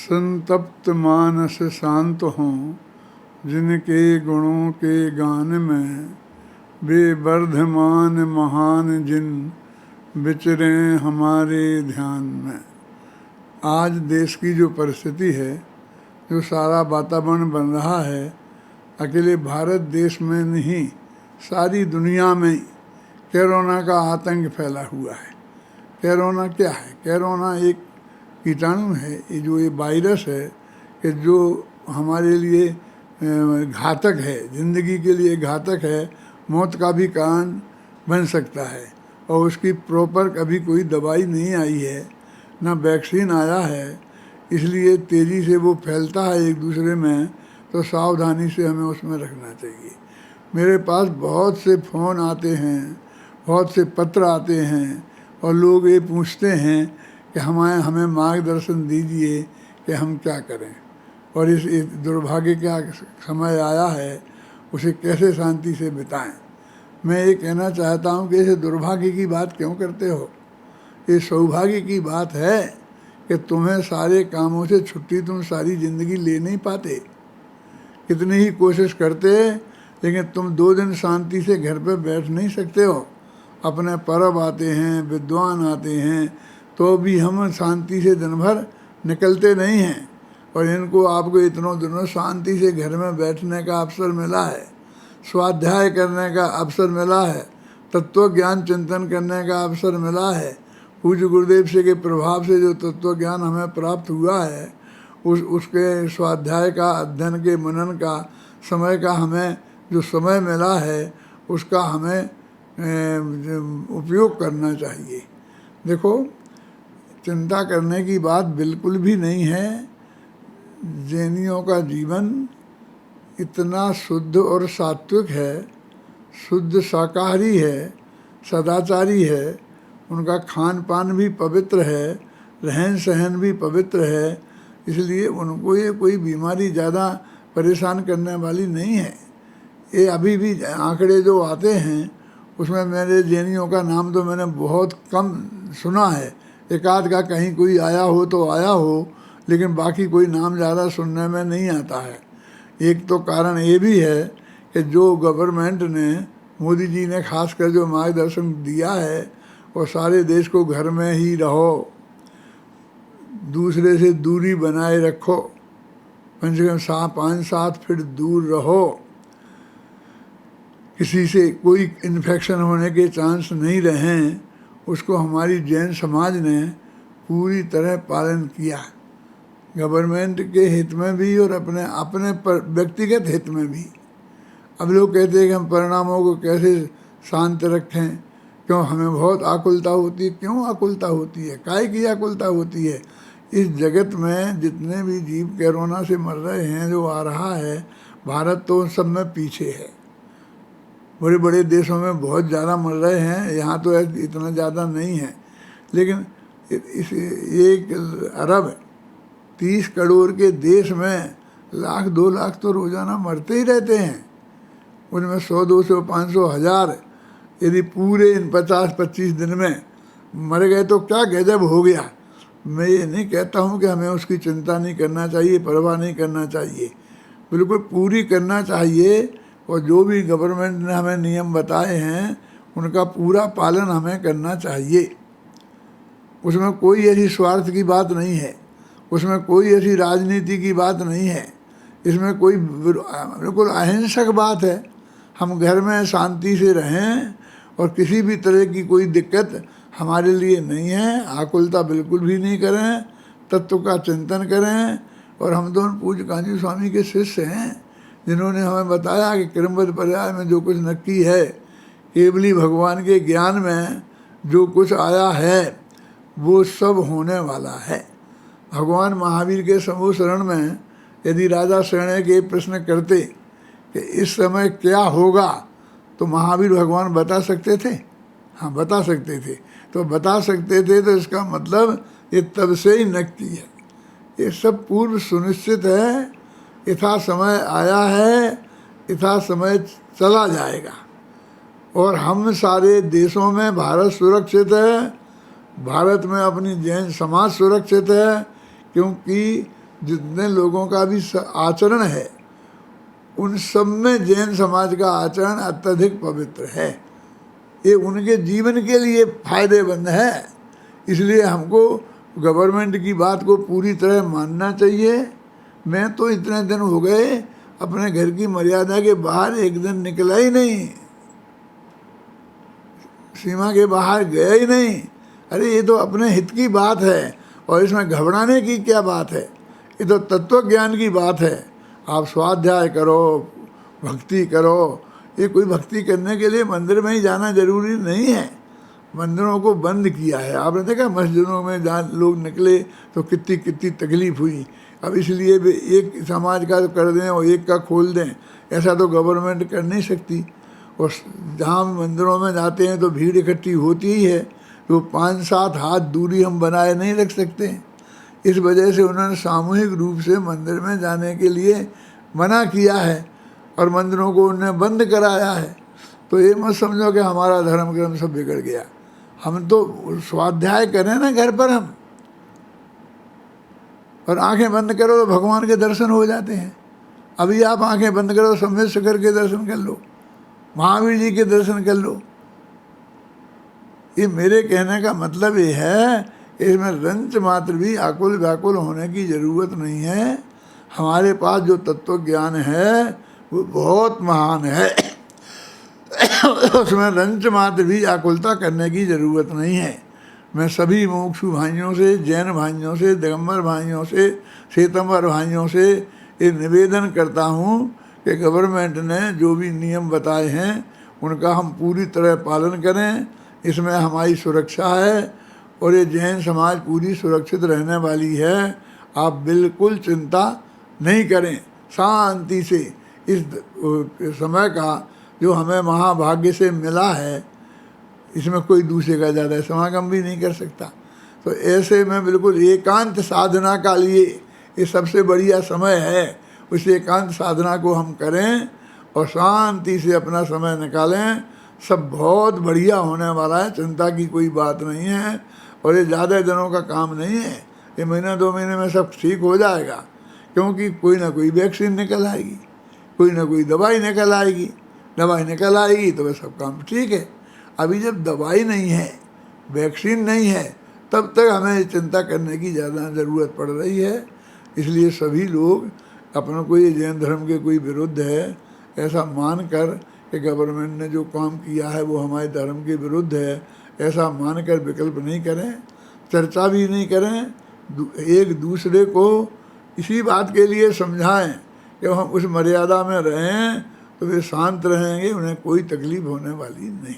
संतप्त मानस शांत हों, जिनके गुणों के गान में वे वर्धमान महान जिन विचरें हमारे ध्यान में। आज देश की जो परिस्थिति है, जो सारा वातावरण बन रहा है, अकेले भारत देश में नहीं सारी दुनिया में कोरोना का आतंक फैला हुआ है। कोरोना क्या है? कोरोना एक कीटाणु है, ये जो ये वायरस है कि जो हमारे लिए घातक है, ज़िंदगी के लिए घातक है, मौत का भी कारण बन सकता है। और उसकी प्रॉपर कभी कोई दवाई नहीं आई है, ना वैक्सीन आया है, इसलिए तेज़ी से वो फैलता है एक दूसरे में, तो सावधानी से हमें उसमें रखना चाहिए। मेरे पास बहुत से फ़ोन आते हैं, बहुत से पत्र आते हैं और लोग ये पूछते हैं कि हमें मार्गदर्शन दीजिए कि हम क्या करें और इस दुर्भाग्य का समय आया है, उसे कैसे शांति से बिताएं। मैं ये कहना चाहता हूँ कि इसे दुर्भाग्य की बात क्यों करते हो? ये सौभाग्य की बात है कि तुम्हें सारे कामों से छुट्टी तुम सारी ज़िंदगी ले नहीं पाते। कितनी ही कोशिश करते, लेकिन तुम 2 दिन शांति से घर पे बैठ नहीं सकते हो। अपने पर्व आते हैं, विद्वान आते हैं, तो भी हम शांति से दिन भर निकलते नहीं हैं। और इनको आपको इतनों दिनों शांति से घर में बैठने का अवसर मिला है, स्वाध्याय करने का अवसर मिला है, तत्व ज्ञान चिंतन करने का अवसर मिला है। पूज्य गुरुदेव से के प्रभाव से जो तत्व ज्ञान हमें प्राप्त हुआ है, उसके स्वाध्याय का, अध्ययन के, मनन का समय का हमें जो समय मिला है, उसका हमें उपयोग करना चाहिए। देखो, चिंता करने की बात बिल्कुल भी नहीं है। जैनियों का जीवन इतना शुद्ध और सात्विक है, शुद्ध शाकाहारी है, सदाचारी है, उनका खान पान भी पवित्र है, रहन सहन भी पवित्र है, इसलिए उनको ये कोई बीमारी ज़्यादा परेशान करने वाली नहीं है। ये अभी भी आंकड़े जो आते हैं, उसमें मेरे जैनियों का नाम तो मैंने बहुत कम सुना है। एक आध का कहीं कोई आया हो तो आया हो, लेकिन बाकी कोई नाम ज़्यादा सुनने में नहीं आता है। एक तो कारण ये भी है कि जो गवर्नमेंट ने, मोदी जी ने खासकर जो मार्गदर्शन दिया है, और सारे देश को घर में ही रहो, दूसरे से दूरी बनाए रखो, कम से कम 5-7 फीट दूर रहो, किसी से कोई इन्फेक्शन होने के चांस नहीं रहें, उसको हमारी जैन समाज ने पूरी तरह पालन किया, गवर्नमेंट के हित में भी और अपने व्यक्तिगत हित में भी। अब लोग कहते हैं कि हम परिणामों को कैसे शांत रखें, क्यों हमें बहुत आकुलता होती है। क्यों आकुलता होती है? काहे की आकुलता होती है? इस जगत में जितने भी जीव कोरोना से मर रहे हैं, जो आ रहा है, भारत तो उन सब में पीछे है। बड़े बड़े देशों में बहुत ज़्यादा मर रहे हैं, यहाँ तो इतना ज़्यादा नहीं है, लेकिन इस 1 अरब 30 करोड़ के देश में 1-2 लाख तो रोज़ाना मरते ही रहते हैं। उनमें 100-200 500 1000 यदि पूरे इन 50-25 दिन में मर गए तो क्या गजब हो गया। मैं ये नहीं कहता हूँ कि हमें उसकी चिंता नहीं करना चाहिए, परवाह नहीं करना चाहिए, बिल्कुल पूरी करना चाहिए। और जो भी गवर्नमेंट ने हमें नियम बताए हैं, उनका पूरा पालन हमें करना चाहिए। उसमें कोई ऐसी स्वार्थ की बात नहीं है, उसमें कोई ऐसी राजनीति की बात नहीं है, इसमें कोई बिल्कुल अहिंसक बात है। हम घर में शांति से रहें और किसी भी तरह की कोई दिक्कत हमारे लिए नहीं है। आकुलता बिल्कुल भी नहीं करें, तत्व का चिंतन करें। और हम दोनों पूज्य कांची स्वामी के शिष्य हैं, जिन्होंने हमें बताया कि क्रमबद्ध पर्याय में जो कुछ नक्की है, केवली भगवान के ज्ञान में जो कुछ आया है, वो सब होने वाला है। भगवान महावीर के समूह शरण में यदि राजा शरण्य के प्रश्न करते कि इस समय क्या होगा, तो महावीर भगवान बता सकते थे। हाँ, बता सकते थे। तो बता सकते थे तो इसका मतलब ये तब से ही नक्की है, ये सब पूर्व सुनिश्चित है। यथा समय आया है, यथा समय चला जाएगा। और हम सारे देशों में भारत सुरक्षित है, भारत में अपनी जैन समाज सुरक्षित है, क्योंकि जितने लोगों का भी आचरण है उन सब में जैन समाज का आचरण अत्यधिक पवित्र है। ये उनके जीवन के लिए फायदेमंद है। इसलिए हमको गवर्नमेंट की बात को पूरी तरह मानना चाहिए। मैं तो इतने दिन हो गए अपने घर की मर्यादा के बाहर एक दिन निकला ही नहीं, सीमा के बाहर गया ही नहीं। अरे ये तो अपने हित की बात है और इसमें घबराने की क्या बात है। ये तो तत्व ज्ञान की बात है। आप स्वाध्याय करो, भक्ति करो। ये कोई भक्ति करने के लिए मंदिर में ही जाना जरूरी नहीं है। मंदिरों को बंद किया है। आपने देखा मस्जिदों में जहाँ लोग निकले तो कितनी कितनी तकलीफ हुई। अब इसलिए भी एक समाज का कर दें और एक का खोल दें, ऐसा तो गवर्नमेंट कर नहीं सकती। और जहाँ मंदिरों में जाते हैं तो भीड़ इकट्ठी होती ही है, तो 5-7 हाथ दूरी हम बनाए नहीं रख सकते। इस वजह से उन्होंने सामूहिक रूप से मंदिर में जाने के लिए मना किया है और मंदिरों को उन्होंने बंद कराया है। तो ये मत समझो कि हमारा धर्म ग्रंथ सब बिगड़ गया। हम तो स्वाध्याय करें ना घर पर हम, और आंखें बंद करो तो भगवान के दर्शन हो जाते हैं। अभी आप आंखें बंद करो, सोमेश्वर के दर्शन कर लो, महावीर जी के दर्शन कर लो। ये मेरे कहने का मतलब ये है, इसमें रंच मात्र भी आकुल व्याकुल होने की ज़रूरत नहीं है। हमारे पास जो तत्व ज्ञान है वो बहुत महान है। उसमें रंच मात्र भी आकुलता करने की ज़रूरत नहीं है। मैं सभी मुमुक्षु भाइयों से, जैन भाइयों से, दिगंबर भाइयों से, श्वेतंबर भाइयों से ये निवेदन करता हूँ कि गवर्नमेंट ने जो भी नियम बताए हैं उनका हम पूरी तरह पालन करें। इसमें हमारी सुरक्षा है और ये जैन समाज पूरी सुरक्षित रहने वाली है। आप बिल्कुल चिंता नहीं करें, शांति से इस समय का जो हमें महाभाग्य से मिला है, इसमें कोई दूसरे का ज़्यादा समागम भी नहीं कर सकता। तो ऐसे में बिल्कुल एकांत साधना का लिए ये सबसे बढ़िया समय है। उस एकांत साधना को हम करें और शांति से अपना समय निकालें। सब बहुत बढ़िया होने वाला है, चिंता की कोई बात नहीं है। और ये ज़्यादा दिनों का काम नहीं है, ये महीना 2 महीने में सब ठीक हो जाएगा। क्योंकि कोई ना कोई वैक्सीन निकल आएगी, कोई ना कोई दवाई निकल आएगी। दवाई निकल आएगी तो वह सब काम ठीक है। अभी जब दवाई नहीं है, वैक्सीन नहीं है, तब तक हमें चिंता करने की ज़्यादा ज़रूरत पड़ रही है। इसलिए सभी लोग अपने को ये जैन धर्म के कोई विरुद्ध है ऐसा मान कर कि गवर्नमेंट ने जो काम किया है वो हमारे धर्म के विरुद्ध है, ऐसा मानकर विकल्प नहीं करें, चर्चा भी नहीं करें। एक दूसरे को इसी बात के लिए समझाएं कि हम उस मर्यादा में रहें तो वे शांत रहेंगे, उन्हें कोई तकलीफ होने वाली नहीं।